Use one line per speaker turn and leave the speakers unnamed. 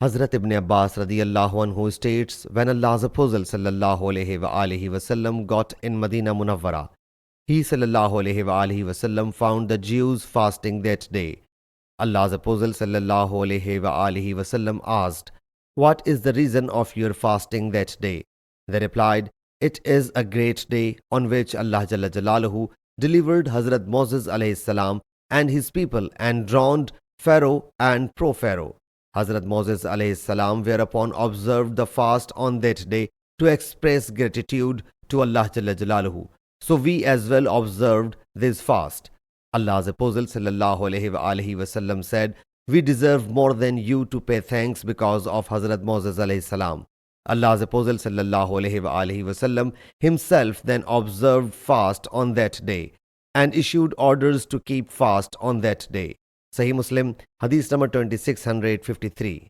Hazrat Ibn Abbas radiyallahu anhu states, when Allah's Apostle sallallahu alaihi wasallam got in Medina Munawwara, he sallallahu alaihi wasallam found the Jews fasting that day. Allah's Apostle sallallahu alaihi wasallam asked, "What is the reason of your fasting that day?" They replied, "It is a great day on which Allah Jalla Jalaluhu delivered Hazrat Moses alayhi salam and his people and drowned Pharaoh and pro-Pharaoh." Hazrat Moses alayhi salam whereupon observed the fast on that day to express gratitude to Allah Jalla Jalaluhu. So we as well observed this fast. Allah's Apostle sallallahu alaihi wasallam said, "We deserve more than you to pay thanks because of Hazrat Moses alayhi salam." Allah's Apostle sallallahu alaihi wasallam himself then observed fast on that day and issued orders to keep fast on that day. Sahih Muslim Hadith number 2653.